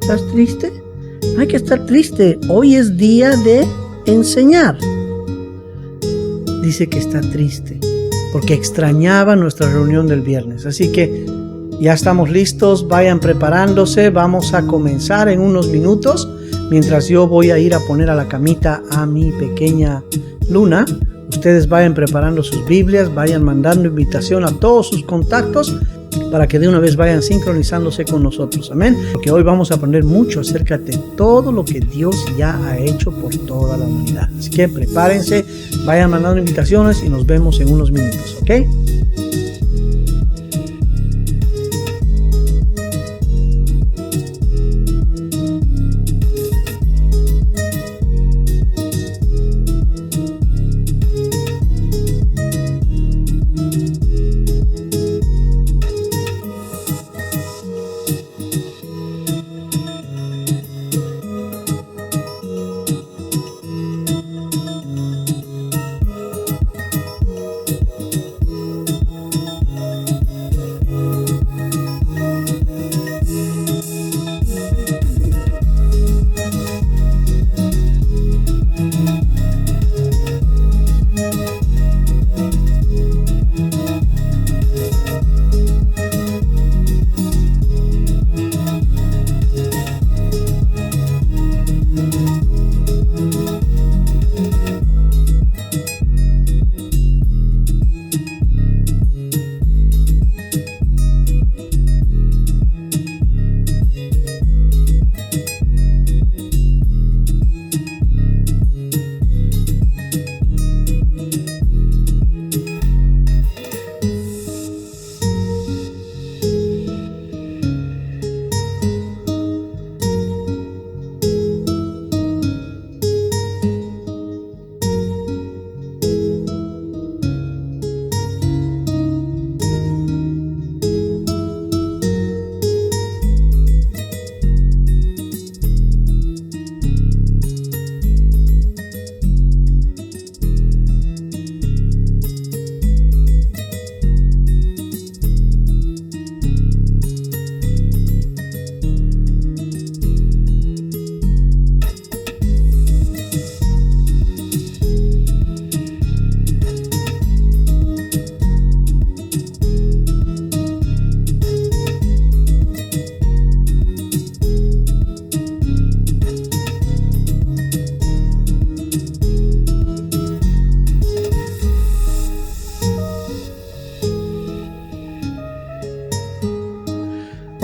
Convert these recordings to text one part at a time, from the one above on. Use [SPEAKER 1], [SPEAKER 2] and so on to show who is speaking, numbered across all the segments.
[SPEAKER 1] ¿Estás triste? No hay que estar triste. Hoy es día de enseñar. Dice que está triste porque extrañaba nuestra reunión del viernes. Así que ya estamos listos. Vayan preparándose. Vamos a comenzar en unos minutos. Mientras yo voy a ir a poner a la camita a mi pequeña Luna. Ustedes vayan preparando sus Biblias. Vayan mandando invitación a todos sus contactos para que de una vez vayan sincronizándose con nosotros. Amén. Porque hoy vamos a aprender mucho acerca de todo lo que Dios ya ha hecho por toda la humanidad. Así que prepárense, vayan mandando invitaciones y nos vemos en unos minutos, ¿ok?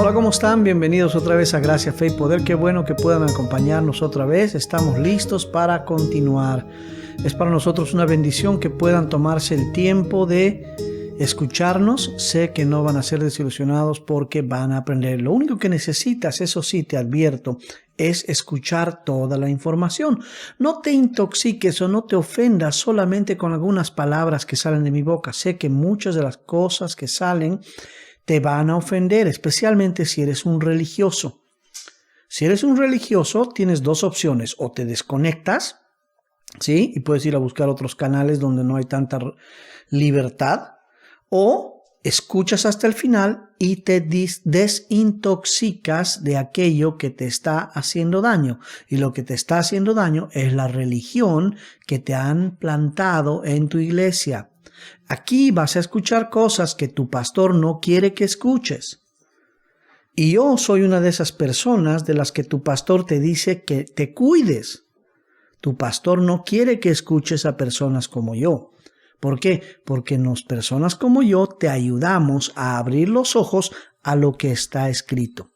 [SPEAKER 1] Hola, ¿cómo están? Bienvenidos otra vez a Gracia, Fe y Poder. Qué bueno que puedan acompañarnos otra vez. Estamos listos para continuar. Es para nosotros una bendición que puedan tomarse el tiempo de escucharnos. Sé que no van a ser desilusionados porque van a aprender. Lo único que necesitas, eso sí te advierto, es escuchar toda la información. No te intoxiques o no te ofendas solamente con algunas palabras que salen de mi boca. Sé que muchas de las cosas que salen te van a ofender, especialmente si eres un religioso. Si eres un religioso, tienes dos opciones. O te desconectas, ¿sí? Y puedes ir a buscar otros canales donde no hay tanta libertad. O escuchas hasta el final y te desintoxicas de aquello que te está haciendo daño. Y lo que te está haciendo daño es la religión que te han plantado en tu iglesia. Aquí vas a escuchar cosas que tu pastor no quiere que escuches. Y yo soy una de esas personas de las que tu pastor te dice que te cuides. Tu pastor no quiere que escuches a personas como yo. ¿Por qué? Porque personas como yo te ayudamos a abrir los ojos a lo que está escrito.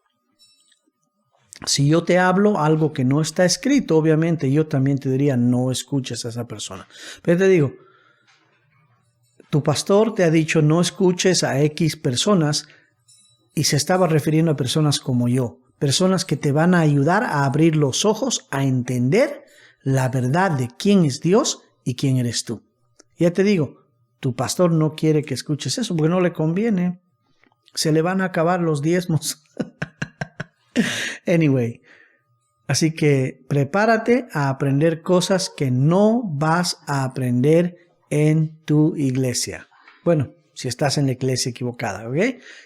[SPEAKER 1] Si yo te hablo algo que no está escrito, obviamente yo también te diría no escuches a esa persona. Pero te digo, tu pastor te ha dicho no escuches a X personas y se estaba refiriendo a personas como yo, personas que te van a ayudar a abrir los ojos, a entender la verdad de quién es Dios y quién eres tú. Ya te digo, tu pastor no quiere que escuches eso porque no le conviene. Se le van a acabar los diezmos. Anyway, así que prepárate a aprender cosas que no vas a aprender en tu iglesia. Bueno, si estás en la iglesia equivocada, ¿ok?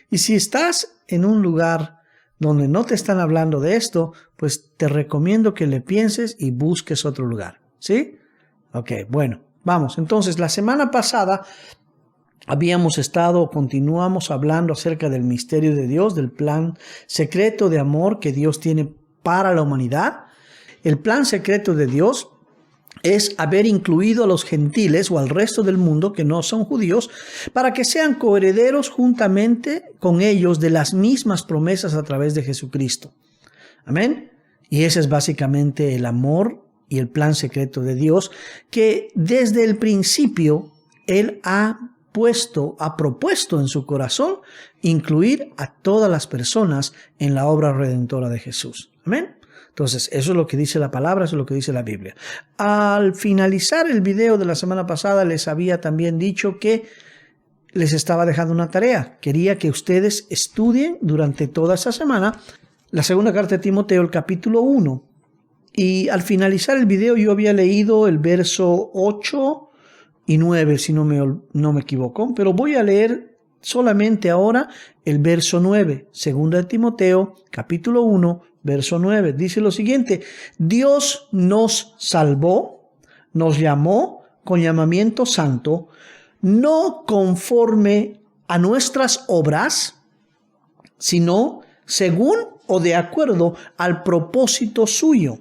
[SPEAKER 1] Y si estás en un lugar donde no te están hablando de esto, pues te recomiendo que le pienses y busques otro lugar. ¿Sí? Ok, bueno, vamos. Entonces, la semana pasada continuamos hablando acerca del misterio de Dios, del plan secreto de amor que Dios tiene para la humanidad. El plan secreto de Dios es haber incluido a los gentiles o al resto del mundo que no son judíos para que sean coherederos juntamente con ellos de las mismas promesas a través de Jesucristo. Amén. Y ese es básicamente el amor y el plan secreto de Dios, que desde el principio Él ha propuesto en su corazón incluir a todas las personas en la obra redentora de Jesús. Amén. Entonces, eso es lo que dice la palabra, eso es lo que dice la Biblia. Al finalizar el video de la semana pasada, les había también dicho que les estaba dejando una tarea. Quería que ustedes estudien durante toda esa semana la segunda carta de Timoteo, el capítulo 1. Y al finalizar el video yo había leído el verso 8 y 9, si no me equivoco. Pero voy a leer solamente ahora el verso 9. Segunda de Timoteo, capítulo 1, verso 9. Dice lo siguiente: Dios nos salvó, nos llamó con llamamiento santo, no conforme a nuestras obras, sino según o de acuerdo al propósito suyo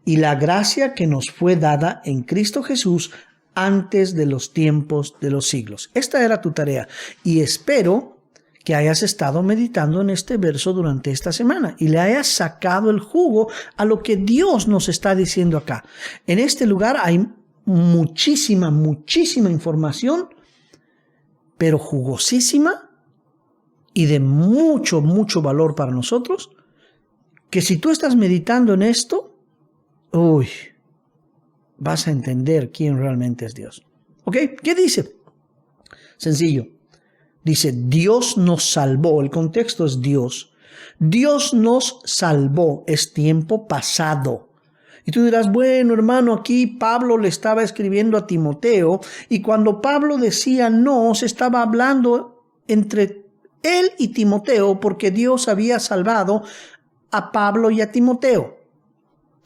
[SPEAKER 1] y la gracia que nos fue dada en Cristo Jesús antes de los tiempos de los siglos. Esta era tu tarea y espero que hayas estado meditando en este verso durante esta semana y le hayas sacado el jugo a lo que Dios nos está diciendo acá. En este lugar hay muchísima información, pero jugosísima y de mucho valor para nosotros, que si tú estás meditando en esto, vas a entender quién realmente es Dios. ¿Ok? ¿Qué dice? Sencillo. Dice, Dios nos salvó. El contexto es Dios. Dios nos salvó. Es tiempo pasado. Y tú dirás, bueno, hermano, aquí Pablo le estaba escribiendo a Timoteo, y cuando Pablo decía nos, estaba hablando entre él y Timoteo, porque Dios había salvado a Pablo y a Timoteo.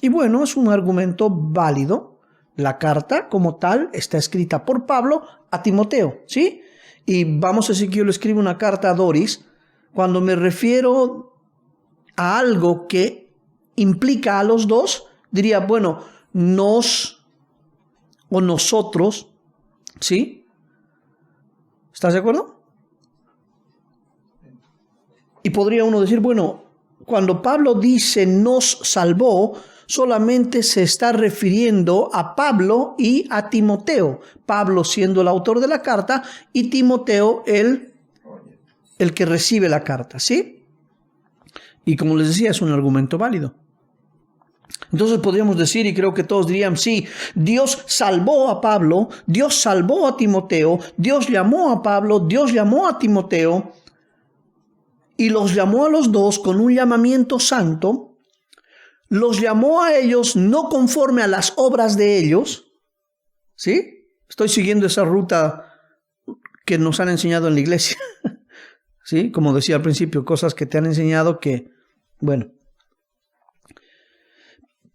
[SPEAKER 1] Y bueno, es un argumento válido. La carta como tal está escrita por Pablo a Timoteo, ¿sí? Y vamos a decir que yo le escribo una carta a Doris. Cuando me refiero a algo que implica a los dos, diría, bueno, nos o nosotros, ¿sí? ¿Estás de acuerdo? Y podría uno decir, bueno, cuando Pablo dice nos salvó, solamente se está refiriendo a Pablo y a Timoteo. Pablo siendo el autor de la carta y Timoteo el que recibe la carta, ¿sí? Y como les decía, es un argumento válido. Entonces podríamos decir, y creo que todos dirían, sí, Dios salvó a Pablo, Dios salvó a Timoteo, Dios llamó a Pablo, Dios llamó a Timoteo, y los llamó a los dos con un llamamiento santo. Los llamó a ellos no conforme a las obras de ellos, ¿sí? Estoy siguiendo esa ruta que nos han enseñado en la iglesia, ¿sí? Como decía al principio, cosas que te han enseñado que, bueno,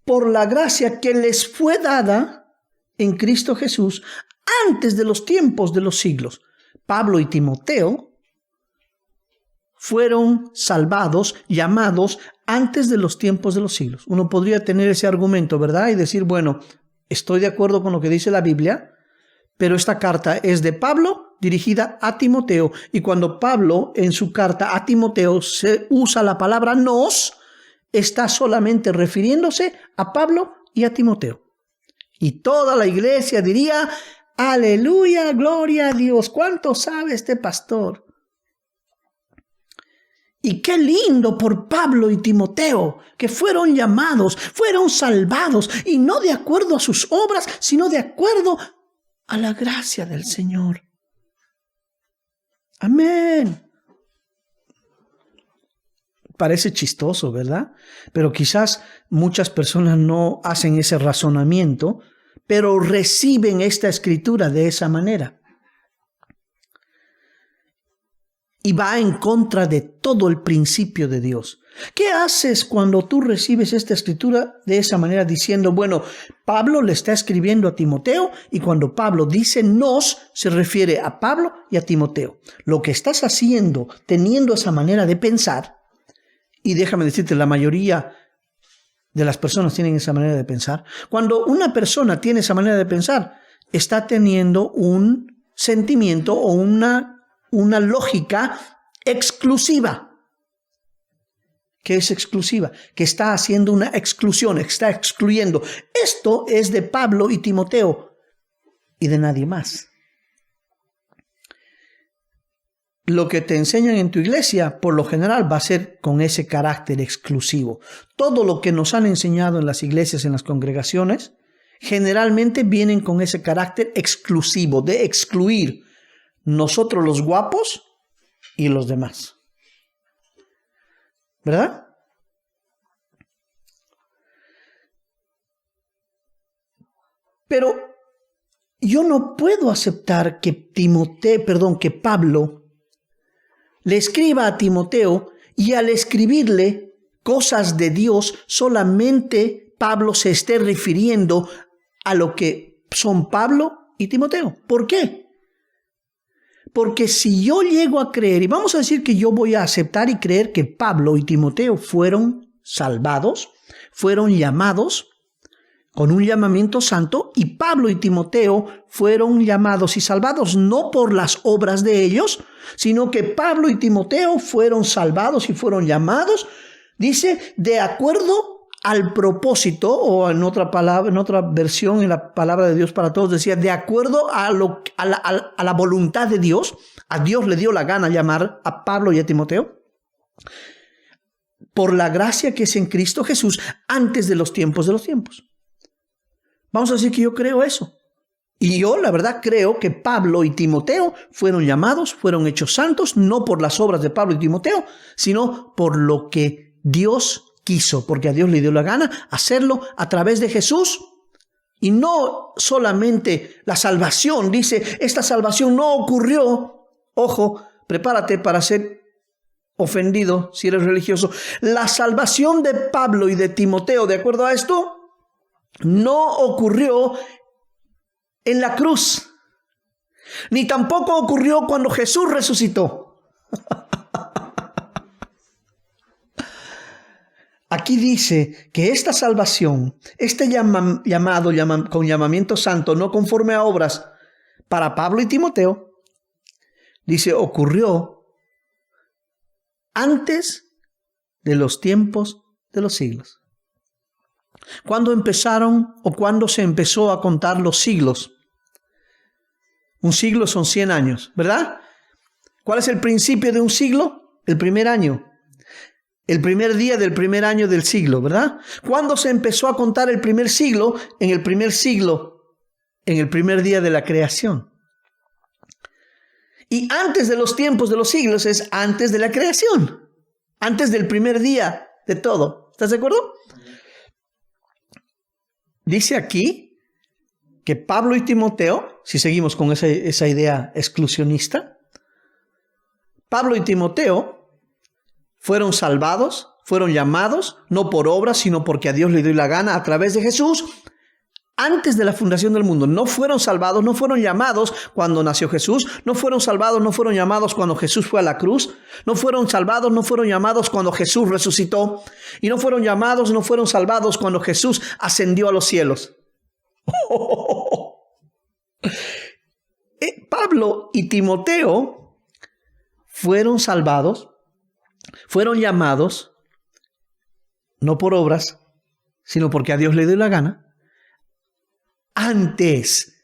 [SPEAKER 1] por la gracia que les fue dada en Cristo Jesús antes de los tiempos de los siglos. Pablo y Timoteo fueron salvados, llamados antes de los tiempos de los siglos. Uno podría tener ese argumento, ¿verdad? Y decir, bueno, estoy de acuerdo con lo que dice la Biblia, pero esta carta es de Pablo dirigida a Timoteo. Y cuando Pablo en su carta a Timoteo se usa la palabra nos, está solamente refiriéndose a Pablo y a Timoteo. Y toda la iglesia diría, aleluya, gloria a Dios. ¿Cuánto sabe este pastor? Y qué lindo por Pablo y Timoteo, que fueron llamados, fueron salvados, y no de acuerdo a sus obras, sino de acuerdo a la gracia del Señor. Amén. Parece chistoso, ¿verdad? Pero quizás muchas personas no hacen ese razonamiento, pero reciben esta escritura de esa manera. y va en contra de todo el principio de Dios. ¿Qué haces cuando tú recibes esta escritura de esa manera diciendo, bueno, Pablo le está escribiendo a Timoteo y cuando Pablo dice nos, se refiere a Pablo y a Timoteo? Lo que estás haciendo, teniendo esa manera de pensar, y déjame decirte, la mayoría de las personas tienen esa manera de pensar. Cuando una persona tiene esa manera de pensar, está teniendo un sentimiento o una lógica exclusiva. ¿Qué es exclusiva? Que está haciendo una exclusión, está excluyendo. Esto es de Pablo y Timoteo y de nadie más. Lo que te enseñan en tu iglesia, por lo general, va a ser con ese carácter exclusivo. Todo lo que nos han enseñado en las iglesias, en las congregaciones, generalmente vienen con ese carácter exclusivo, de excluir nosotros los guapos y los demás. ¿Verdad? Pero yo no puedo aceptar que Pablo le escriba a Timoteo y al escribirle cosas de Dios, solamente Pablo se esté refiriendo a lo que son Pablo y Timoteo. ¿Por qué? Porque si yo llego a creer, y vamos a decir que yo voy a aceptar y creer que Pablo y Timoteo fueron salvados, fueron llamados con un llamamiento santo, y Pablo y Timoteo fueron llamados y salvados no por las obras de ellos, sino que Pablo y Timoteo fueron salvados y fueron llamados, dice, de acuerdo al propósito, o en otra palabra, en otra versión, en la palabra de Dios para todos, decía, de acuerdo a la voluntad de Dios. A Dios le dio la gana llamar a Pablo y a Timoteo, por la gracia que es en Cristo Jesús, antes de los tiempos de los tiempos. Vamos a decir que yo creo eso. Y yo, la verdad, creo que Pablo y Timoteo fueron llamados, fueron hechos santos, no por las obras de Pablo y Timoteo, sino por lo que Dios quiso, porque a Dios le dio la gana hacerlo a través de Jesús. Y no solamente la salvación, dice, esta salvación no ocurrió, ojo, prepárate para ser ofendido si eres religioso. La salvación de Pablo y de Timoteo, de acuerdo a esto, no ocurrió en la cruz, ni tampoco ocurrió cuando Jesús resucitó. Aquí dice que esta salvación, este llamado con llamamiento santo, no conforme a obras, para Pablo y Timoteo, dice, ocurrió antes de los tiempos de los siglos. ¿Cuándo empezaron o cuándo se empezó a contar los siglos? Un siglo son 100 años, ¿verdad? ¿Cuál es el principio de un siglo? El primer año. El primer día del primer año del siglo, ¿verdad? ¿Cuándo se empezó a contar el primer siglo? En el primer siglo, en el primer día de la creación. Y antes de los tiempos de los siglos es antes de la creación, antes del primer día de todo. ¿Estás de acuerdo? Dice aquí que Pablo y Timoteo, si seguimos con esa idea exclusionista, Pablo y Timoteo fueron salvados, fueron llamados, no por obras, sino porque a Dios le dio la gana a través de Jesús, antes de la fundación del mundo. No fueron salvados, no fueron llamados cuando nació Jesús, no fueron salvados, no fueron llamados cuando Jesús fue a la cruz, no fueron salvados, no fueron llamados cuando Jesús resucitó, y no fueron llamados, no fueron salvados cuando Jesús ascendió a los cielos. Pablo y Timoteo fueron salvados, fueron llamados, no por obras, sino porque a Dios le dio la gana, antes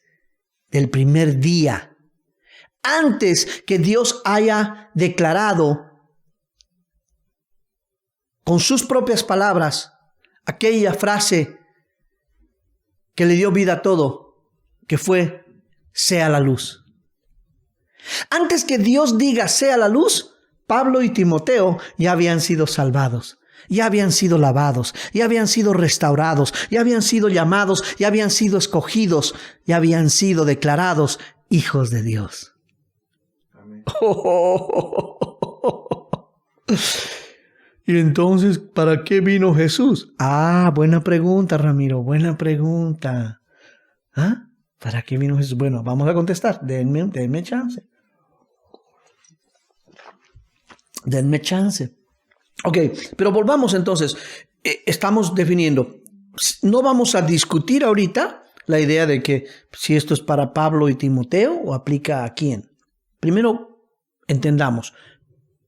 [SPEAKER 1] del primer día, antes que Dios haya declarado con sus propias palabras aquella frase que le dio vida a todo, que fue, sea la luz. Antes que Dios diga, sea la luz, Pablo y Timoteo ya habían sido salvados, ya habían sido lavados, ya habían sido restaurados, ya habían sido llamados, ya habían sido escogidos, ya habían sido declarados hijos de Dios. Amén. Y entonces, ¿para qué vino Jesús? Ah, buena pregunta, Ramiro, buena pregunta. ¿Ah? ¿Para qué vino Jesús? Bueno, vamos a contestar. Denme chance. Denme chance. Ok, pero volvamos entonces. Estamos definiendo. No vamos a discutir ahorita la idea de que si esto es para Pablo y Timoteo o aplica a quién. Primero, entendamos.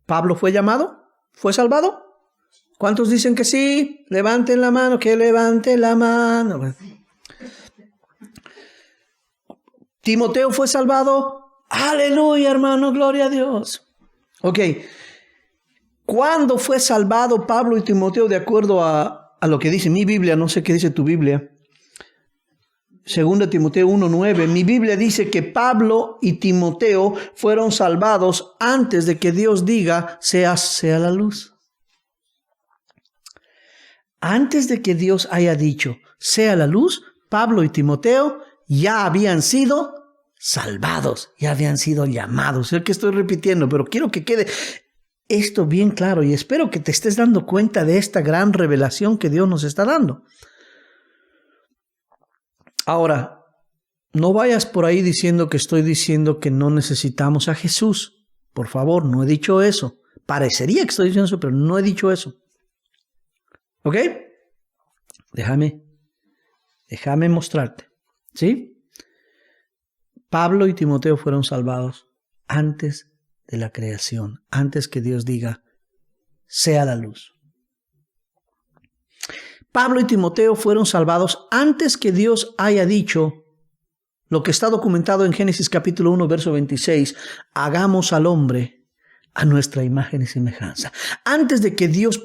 [SPEAKER 1] ¿Pablo fue llamado? ¿Fue salvado? ¿Cuántos dicen que sí? Levanten la mano, que levanten la mano. ¿Timoteo fue salvado? Aleluya, hermano, gloria a Dios. Ok. ¿Cuándo fue salvado Pablo y Timoteo de acuerdo a lo que dice mi Biblia? No sé qué dice tu Biblia. 2 Timoteo 1:9. Mi Biblia dice que Pablo y Timoteo fueron salvados antes de que Dios diga, sea la luz. Antes de que Dios haya dicho, sea la luz, Pablo y Timoteo ya habían sido salvados, ya habían sido llamados. Sé que estoy repitiendo, pero quiero que quede esto bien claro y espero que te estés dando cuenta de esta gran revelación que Dios nos está dando. Ahora, no vayas por ahí diciendo que estoy diciendo que no necesitamos a Jesús. Por favor, no he dicho eso. Parecería que estoy diciendo eso, pero no he dicho eso. ¿Ok? Déjame mostrarte. ¿Sí? Pablo y Timoteo fueron salvados antes de la creación, antes que Dios diga, sea la luz. Pablo y Timoteo fueron salvados antes que Dios haya dicho lo que está documentado en Génesis capítulo 1, verso 26, hagamos al hombre a nuestra imagen y semejanza. Antes de que Dios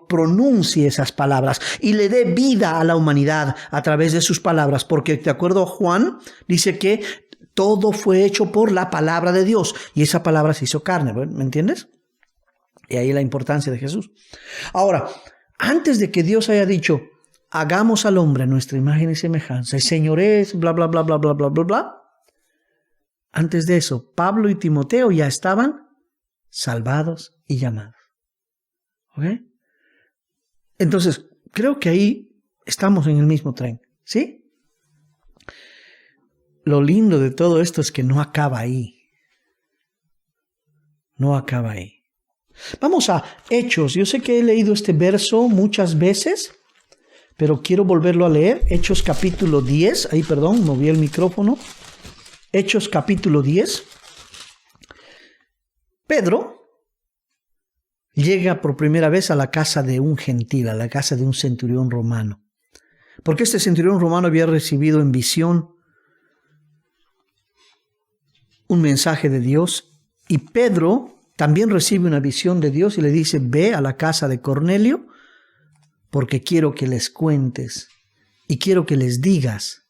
[SPEAKER 1] pronuncie esas palabras y le dé vida a la humanidad a través de sus palabras, porque de acuerdo a Juan, dice que todo fue hecho por la palabra de Dios y esa palabra se hizo carne, ¿me entiendes? Y ahí la importancia de Jesús. Ahora, antes de que Dios haya dicho, hagamos al hombre a nuestra imagen y semejanza, y señores, bla, bla, bla, bla, bla, bla, bla, bla. Antes de eso, Pablo y Timoteo ya estaban salvados y llamados. ¿Ok? Entonces, creo que ahí estamos en el mismo tren, ¿sí? Lo lindo de todo esto es que no acaba ahí. No acaba ahí. Vamos a Hechos. Yo sé que he leído este verso muchas veces, pero quiero volverlo a leer. Hechos capítulo 10. Ahí, perdón, moví el micrófono. Hechos capítulo 10. Pedro llega por primera vez a la casa de un gentil, a la casa de un centurión romano. Porque este centurión romano había recibido en visión un mensaje de Dios. Y Pedro también recibe una visión de Dios y le dice, ve a la casa de Cornelio porque quiero que les cuentes y quiero que les digas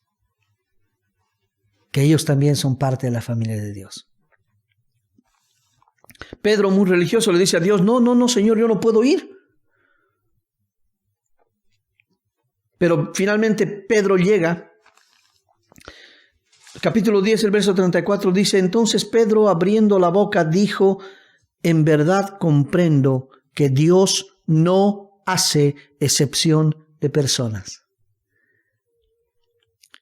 [SPEAKER 1] que ellos también son parte de la familia de Dios. Pedro, muy religioso, le dice a Dios, no, Señor, yo no puedo ir. Pero finalmente Pedro llega. Capítulo 10, el verso 34 dice, entonces Pedro abriendo la boca dijo, en verdad comprendo que Dios no hace excepción de personas.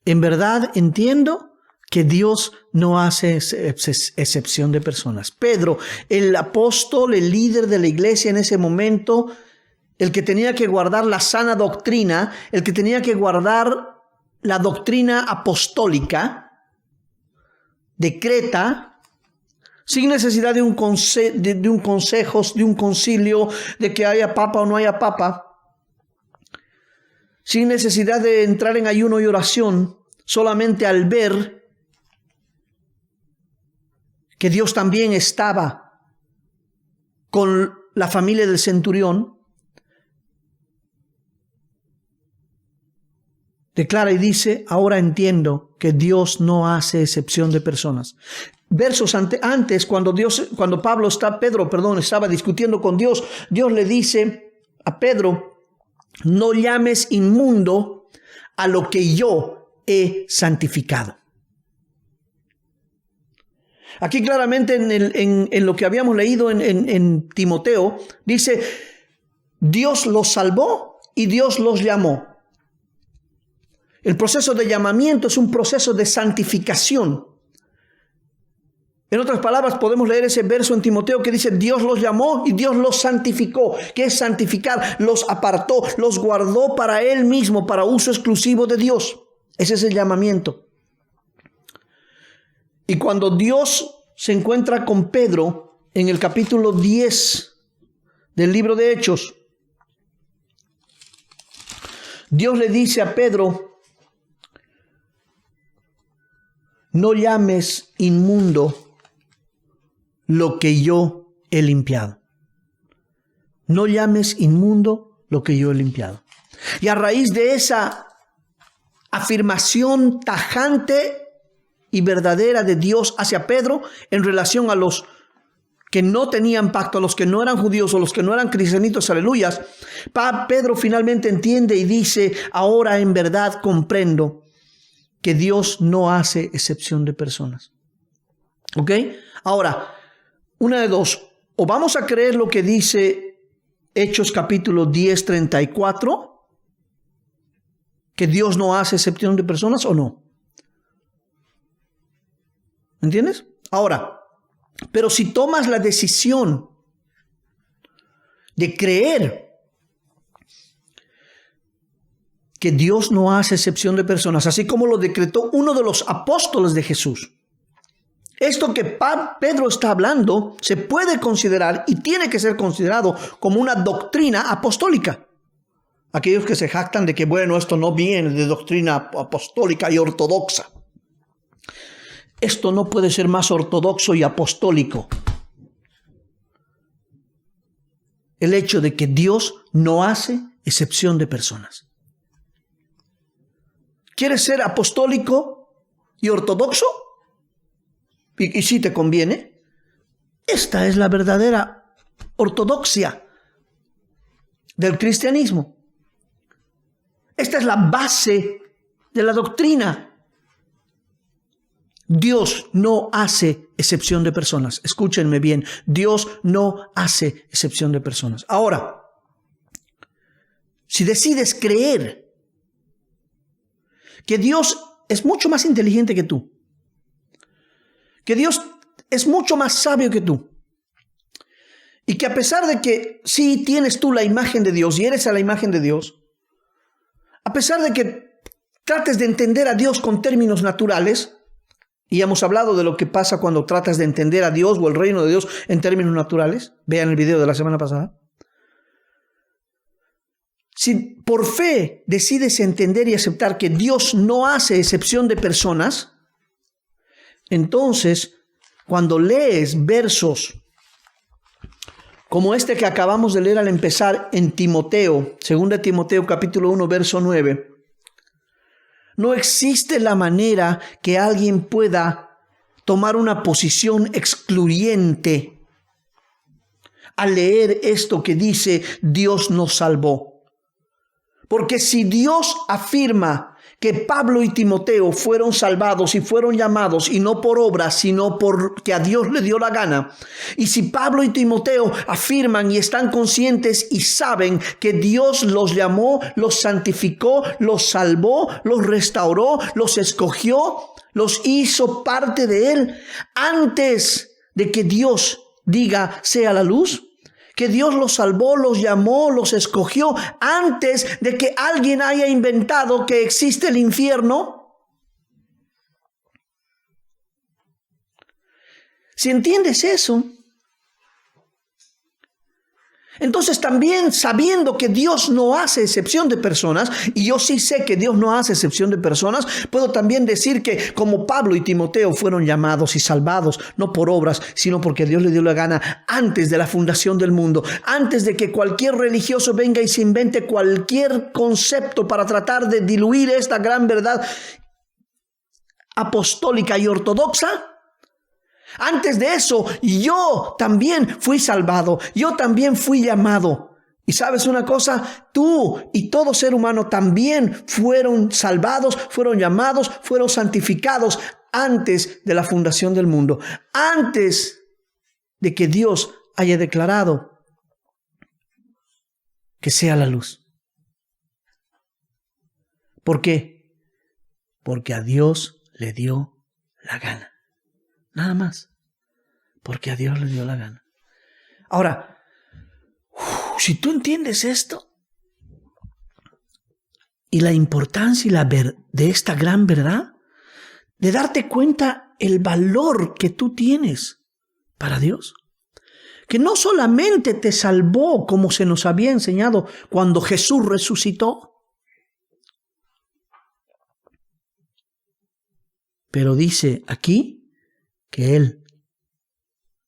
[SPEAKER 1] En verdad entiendo que Dios no hace excepción de personas. Pedro, el apóstol, el líder de la iglesia en ese momento, el que tenía que guardar la sana doctrina, el que tenía que guardar la doctrina apostólica, decreta, sin necesidad de un consejo, de un concilio, de que haya papa o no haya papa, sin necesidad de entrar en ayuno y oración, solamente al ver que Dios también estaba con la familia del centurión, declara y dice, ahora entiendo que Dios no hace excepción de personas. Versos antes, cuando Pedro estaba discutiendo con Dios, Dios le dice a Pedro, no llames inmundo a lo que yo he santificado. Aquí claramente en lo que habíamos leído en Timoteo, dice, Dios los salvó y Dios los llamó. El proceso de llamamiento es un proceso de santificación. En otras palabras, podemos leer ese verso en Timoteo que dice, Dios los llamó y Dios los santificó. ¿Qué es santificar? Los apartó, los guardó para Él mismo, para uso exclusivo de Dios. Ese es el llamamiento. Y cuando Dios se encuentra con Pedro en el capítulo 10 del libro de Hechos, Dios le dice a Pedro, no llames inmundo lo que yo he limpiado. No llames inmundo lo que yo he limpiado. Y a raíz de esa afirmación tajante y verdadera de Dios hacia Pedro en relación a los que no tenían pacto, a los que no eran judíos o los que no eran cristianitos, aleluyas, Pedro finalmente entiende y dice, ahora en verdad comprendo que Dios no hace excepción de personas. ¿Ok? Ahora, una de dos, o vamos a creer lo que dice Hechos capítulo 10, 34, que Dios no hace excepción de personas, o no. ¿Entiendes? Ahora, pero si tomas la decisión de creer que Dios no hace excepción de personas, así como lo decretó uno de los apóstoles de Jesús, esto que Pedro está hablando se puede considerar y tiene que ser considerado como una doctrina apostólica. Aquellos que se jactan de que, bueno, esto no viene de doctrina apostólica y ortodoxa. Esto no puede ser más ortodoxo y apostólico. El hecho de que Dios no hace excepción de personas. ¿Quieres ser apostólico y ortodoxo? Y si te conviene. Esta es la verdadera ortodoxia del cristianismo. Esta es la base de la doctrina. Dios no hace excepción de personas. Escúchenme bien. Dios no hace excepción de personas. Ahora, si decides creer que Dios es mucho más inteligente que tú, que Dios es mucho más sabio que tú, y que a pesar de que sí tienes tú la imagen de Dios y eres a la imagen de Dios, a pesar de que trates de entender a Dios con términos naturales, y hemos hablado de lo que pasa cuando tratas de entender a Dios o el reino de Dios en términos naturales. Vean el video de la semana pasada. Si por fe decides entender y aceptar que Dios no hace excepción de personas, entonces cuando lees versos como este que acabamos de leer al empezar en Timoteo, 2 Timoteo capítulo 1, verso 9, no existe la manera que alguien pueda tomar una posición excluyente al leer esto que dice Dios nos salvó. Porque si Dios afirma que Pablo y Timoteo fueron salvados y fueron llamados, y no por obras, sino porque a Dios le dio la gana. Y si Pablo y Timoteo afirman y están conscientes y saben que Dios los llamó, los santificó, los salvó, los restauró, los escogió, los hizo parte de Él, antes de que Dios diga sea la luz, que Dios los salvó, los llamó, los escogió antes de que alguien haya inventado que existe el infierno. Si entiendes eso, entonces también sabiendo que Dios no hace excepción de personas, y yo sí sé que Dios no hace excepción de personas, puedo también decir que como Pablo y Timoteo fueron llamados y salvados, no por obras, sino porque Dios le dio la gana antes de la fundación del mundo, antes de que cualquier religioso venga y se invente cualquier concepto para tratar de diluir esta gran verdad apostólica y ortodoxa. Antes de eso, yo también fui salvado, yo también fui llamado. Y sabes una cosa, tú y todo ser humano también fueron salvados, fueron llamados, fueron santificados antes de la fundación del mundo, antes de que Dios haya declarado que sea la luz. ¿Por qué? Porque a Dios le dio la gana. Nada más. Porque a Dios le dio la gana. Ahora, si tú entiendes esto y la importancia de esta gran verdad, de darte cuenta el valor que tú tienes para Dios, que no solamente te salvó como se nos había enseñado cuando Jesús resucitó, pero dice aquí que Él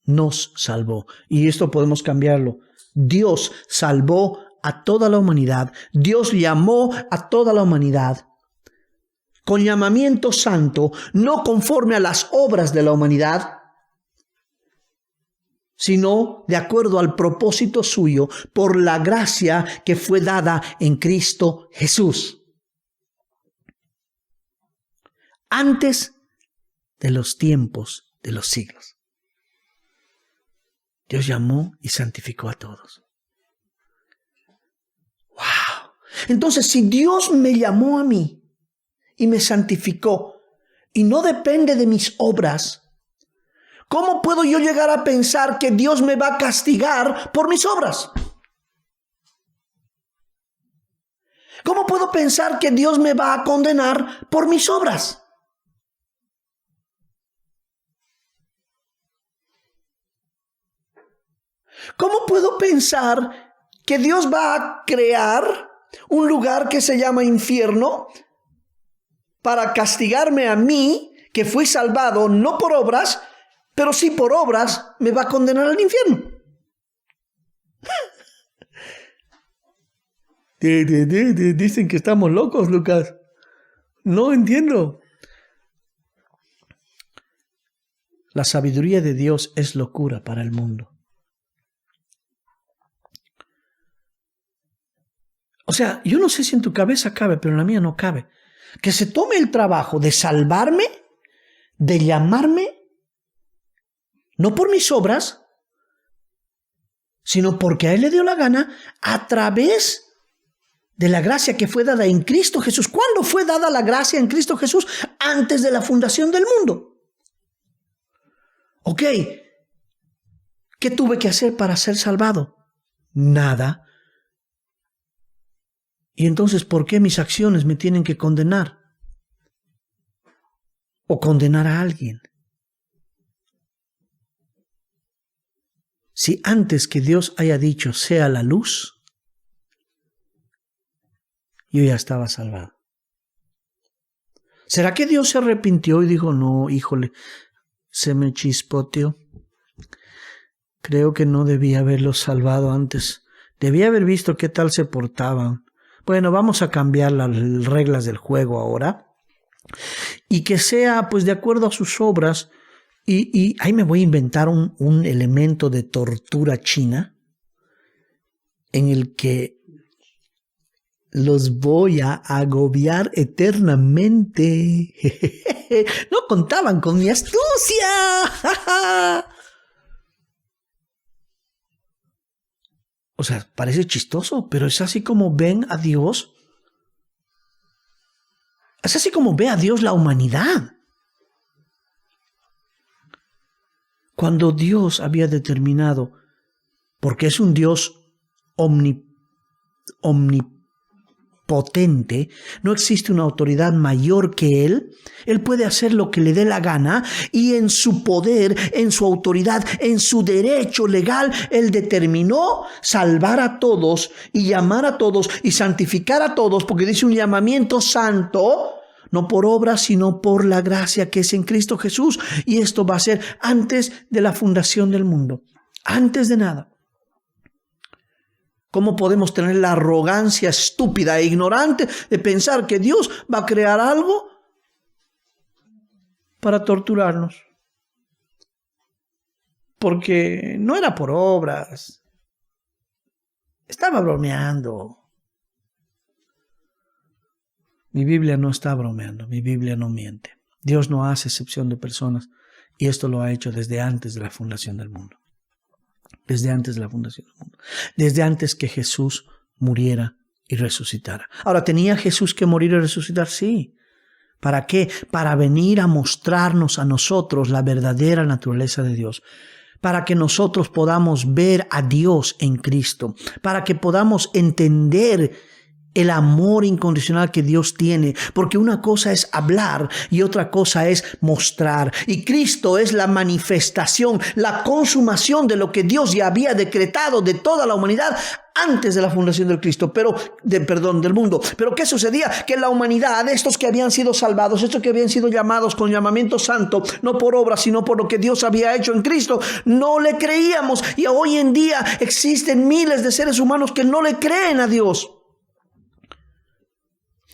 [SPEAKER 1] nos salvó. Y esto podemos cambiarlo. Dios salvó a toda la humanidad. Dios llamó a toda la humanidad con llamamiento santo, no conforme a las obras de la humanidad, sino de acuerdo al propósito suyo, por la gracia que fue dada en Cristo Jesús. Antes de los tiempos de los siglos, Dios llamó y santificó a todos. ¡Wow! Entonces, si Dios me llamó a mí y me santificó, y no depende de mis obras, ¿cómo puedo yo llegar a pensar que Dios me va a castigar por mis obras? ¿Cómo puedo pensar que Dios me va a condenar por mis obras? ¿Cómo puedo pensar que Dios va a crear un lugar que se llama infierno para castigarme a mí, que fui salvado no por obras, pero sí por obras me va a condenar al infierno? Dicen que estamos locos, Lucas. No entiendo. La sabiduría de Dios es locura para el mundo. O sea, yo no sé si en tu cabeza cabe, pero en la mía no cabe. Que se tome el trabajo de salvarme, de llamarme, no por mis obras, sino porque a Él le dio la gana, a través de la gracia que fue dada en Cristo Jesús. ¿Cuándo fue dada la gracia en Cristo Jesús? Antes de la fundación del mundo. Ok, ¿qué tuve que hacer para ser salvado? Nada. ¿Y entonces por qué mis acciones me tienen que condenar? ¿O condenar a alguien? Si antes que Dios haya dicho sea la luz, yo ya estaba salvado. ¿Será que Dios se arrepintió y dijo, no, híjole, se me chispoteó? Creo que no debía haberlos salvado antes. Debía haber visto qué tal se portaban. Bueno, vamos a cambiar las reglas del juego ahora. Y que sea pues de acuerdo a sus obras. Y ahí me voy a inventar un elemento de tortura china en el que los voy a agobiar eternamente. No contaban con mi astucia. O sea, parece chistoso, pero es así como ven a Dios. Es así como ve a Dios la humanidad. Cuando Dios había determinado, porque es un Dios omnipotente, no existe una autoridad mayor que Él. Él puede hacer lo que le dé la gana y en su poder, en su autoridad, en su derecho legal, Él determinó salvar a todos y llamar a todos y santificar a todos, porque dice un llamamiento santo, no por obras, sino por la gracia que es en Cristo Jesús. Y esto va a ser antes de la fundación del mundo, antes de nada. ¿Cómo podemos tener la arrogancia estúpida e ignorante de pensar que Dios va a crear algo para torturarnos? Porque no era por obras. Estaba bromeando. Mi Biblia no está bromeando, mi Biblia no miente. Dios no hace excepción de personas y esto lo ha hecho desde antes de la fundación del mundo. Desde antes de la fundación del mundo. Desde antes que Jesús muriera y resucitara. Ahora, ¿tenía Jesús que morir y resucitar? Sí. ¿Para qué? Para venir a mostrarnos a nosotros la verdadera naturaleza de Dios. Para que nosotros podamos ver a Dios en Cristo. Para que podamos entender el amor incondicional que Dios tiene. Porque una cosa es hablar y otra cosa es mostrar. Y Cristo es la manifestación, la consumación de lo que Dios ya había decretado de toda la humanidad antes de la fundación del mundo. Pero ¿qué sucedía? Que la humanidad, estos que habían sido salvados, estos que habían sido llamados con llamamiento santo, no por obra, sino por lo que Dios había hecho en Cristo, no le creíamos. Y hoy en día existen miles de seres humanos que no le creen a Dios.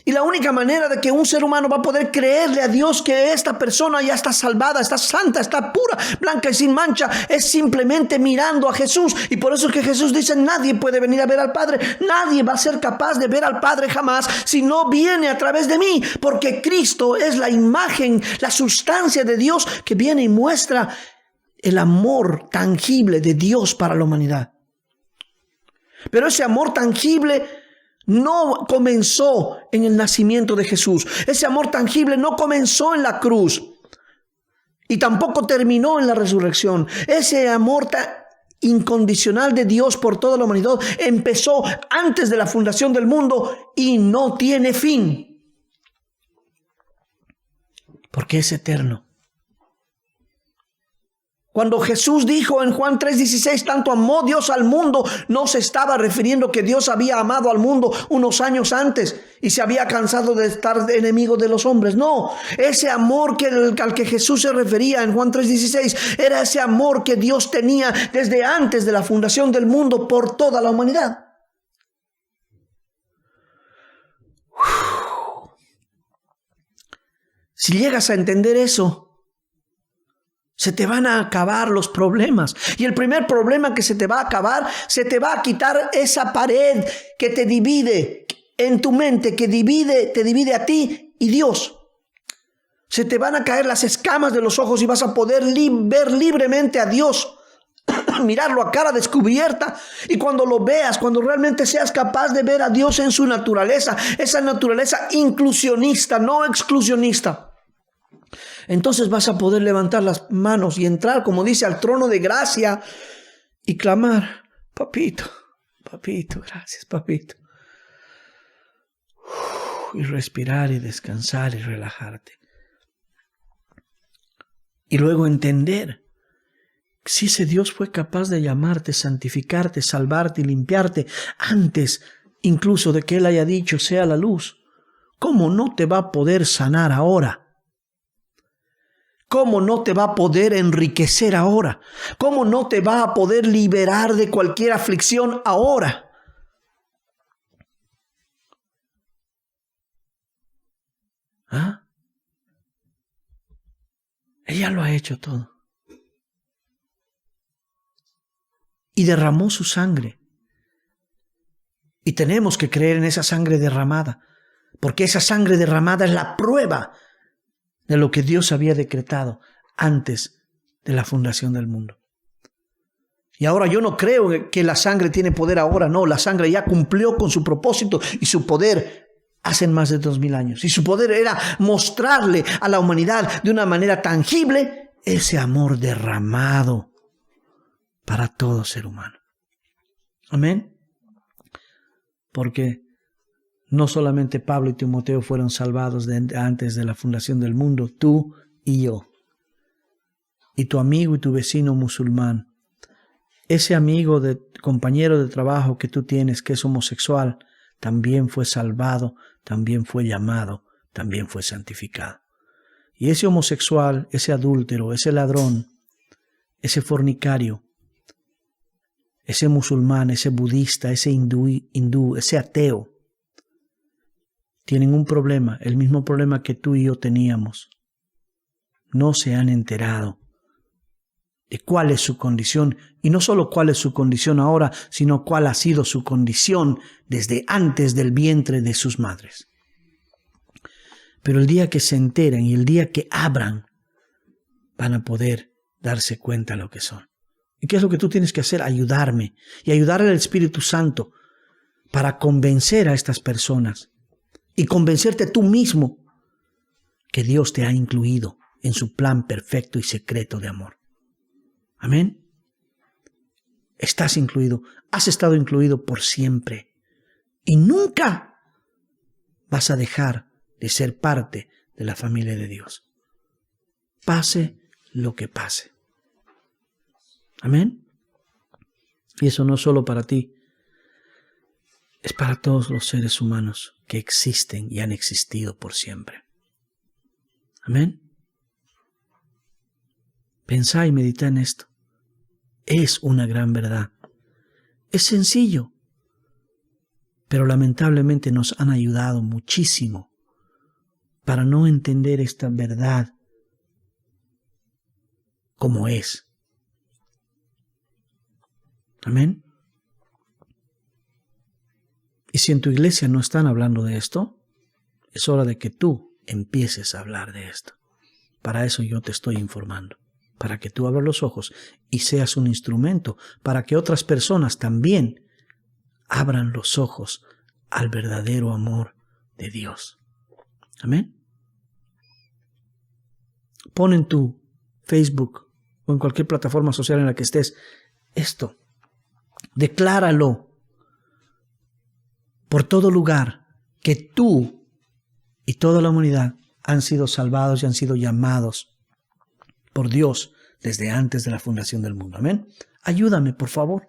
[SPEAKER 1] Y la única manera de que un ser humano va a poder creerle a Dios que esta persona ya está salvada, está santa, está pura, blanca y sin mancha, es simplemente mirando a Jesús. Y por eso es que Jesús dice, nadie puede venir a ver al Padre. Nadie va a ser capaz de ver al Padre jamás si no viene a través de mí. Porque Cristo es la imagen, la sustancia de Dios que viene y muestra el amor tangible de Dios para la humanidad. Pero ese amor tangible no comenzó en el nacimiento de Jesús. Ese amor tangible no comenzó en la cruz y tampoco terminó en la resurrección. Ese amor incondicional de Dios por toda la humanidad empezó antes de la fundación del mundo y no tiene fin, porque es eterno. Cuando Jesús dijo en Juan 3:16, tanto amó Dios al mundo, no se estaba refiriendo que Dios había amado al mundo unos años antes y se había cansado de estar enemigo de los hombres. No, ese amor al que Jesús se refería en Juan 3:16 era ese amor que Dios tenía desde antes de la fundación del mundo por toda la humanidad. Si llegas a entender eso, se te van a acabar los problemas. Y el primer problema que se te va a acabar, se te va a quitar esa pared que te divide en tu mente, te divide a ti y Dios. Se te van a caer las escamas de los ojos y vas a poder ver libremente a Dios. Mirarlo a cara descubierta. Y cuando lo veas, cuando realmente seas capaz de ver a Dios en su naturaleza, esa naturaleza inclusionista, no exclusionista, entonces vas a poder levantar las manos y entrar, como dice, al trono de gracia y clamar, papito, papito, gracias, papito. Y respirar y descansar y relajarte. Y luego entender, si ese Dios fue capaz de llamarte, santificarte, salvarte y limpiarte antes incluso de que Él haya dicho sea la luz, ¿cómo no te va a poder sanar ahora? ¿Cómo no te va a poder enriquecer ahora? ¿Cómo no te va a poder liberar de cualquier aflicción ahora? ¿Ah? Ella lo ha hecho todo. Y derramó su sangre. Y tenemos que creer en esa sangre derramada, porque esa sangre derramada es la prueba de lo que Dios había decretado antes de la fundación del mundo. Y ahora yo no creo que la sangre tiene poder ahora, no, la sangre ya cumplió con su propósito y su poder hace más de 2000 años. Y su poder era mostrarle a la humanidad de una manera tangible ese amor derramado para todo ser humano. Amén. Porque no solamente Pablo y Timoteo fueron salvados antes de la fundación del mundo, tú y yo. Y tu amigo y tu vecino musulmán. Ese amigo, compañero de trabajo que tú tienes que es homosexual, también fue salvado, también fue llamado, también fue santificado. Y ese homosexual, ese adúltero, ese ladrón, ese fornicario, ese musulmán, ese budista, ese hindú, ese ateo, tienen un problema, el mismo problema que tú y yo teníamos. No se han enterado de cuál es su condición, y no solo cuál es su condición ahora, sino cuál ha sido su condición desde antes del vientre de sus madres. Pero el día que se enteren y el día que abran, van a poder darse cuenta de lo que son. ¿Y qué es lo que tú tienes que hacer? Ayudarme y ayudarle al Espíritu Santo para convencer a estas personas y convencerte tú mismo que Dios te ha incluido en su plan perfecto y secreto de amor. Amén. Estás incluido, has estado incluido por siempre y nunca vas a dejar de ser parte de la familia de Dios. Pase lo que pase. Amén. Y eso no es solo para ti, es para todos los seres humanos que existen y han existido por siempre. Amén. Pensá y medita en esto. Es una gran verdad. Es sencillo, pero lamentablemente nos han ayudado muchísimo para no entender esta verdad como es. Amén. Y si en tu iglesia no están hablando de esto, es hora de que tú empieces a hablar de esto. Para eso yo te estoy informando, para que tú abras los ojos y seas un instrumento para que otras personas también abran los ojos al verdadero amor de Dios. Amén. Pon en tu Facebook o en cualquier plataforma social en la que estés esto. Decláralo por todo lugar que tú y toda la humanidad han sido salvados y han sido llamados por Dios desde antes de la fundación del mundo. Amén. Ayúdame, por favor.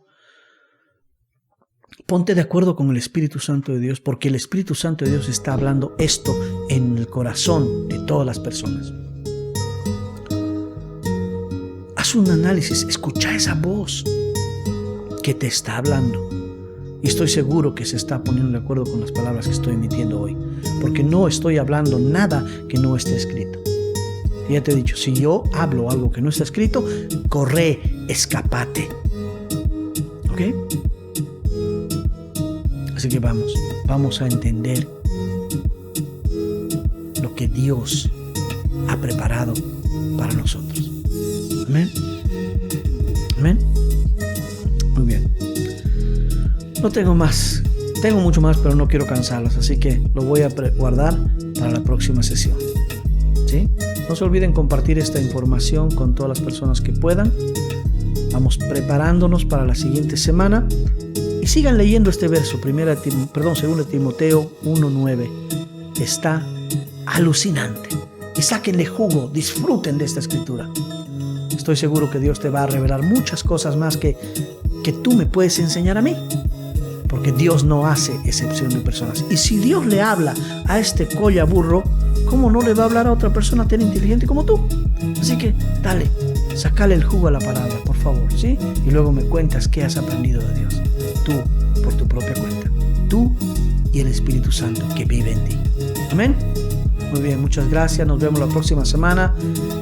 [SPEAKER 1] Ponte de acuerdo con el Espíritu Santo de Dios, porque el Espíritu Santo de Dios está hablando esto en el corazón de todas las personas. Haz un análisis, escucha esa voz que te está hablando. Y estoy seguro que se está poniendo de acuerdo con las palabras que estoy emitiendo hoy, porque no estoy hablando nada que no esté escrito. Y ya te he dicho, si yo hablo algo que no está escrito, corre, escapate. ¿Ok? Así que vamos a entender lo que Dios ha preparado para nosotros. Amén. Amén. Muy bien. No tengo más. Tengo mucho más, pero no quiero cansarlos, así que lo voy a guardar para la próxima sesión. ¿Sí? No se olviden compartir esta información con todas las personas que puedan. Vamos preparándonos para la siguiente semana. Y sigan leyendo este verso, 2 Timoteo 1:9. Está alucinante. Y sáquenle jugo, disfruten de esta escritura. Estoy seguro que Dios te va a revelar muchas cosas más que tú me puedes enseñar a mí. Porque Dios no hace excepción de personas. Y si Dios le habla a este colla burro, ¿cómo no le va a hablar a otra persona tan inteligente como tú? Así que dale, sácale el jugo a la palabra, por favor, ¿sí? Y luego me cuentas qué has aprendido de Dios. Tú, por tu propia cuenta. Tú y el Espíritu Santo que vive en ti. Amén. Muy bien, muchas gracias. Nos vemos la próxima semana.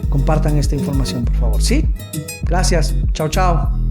[SPEAKER 1] Compartan esta información, por favor, ¿sí? Gracias. Chao, chao.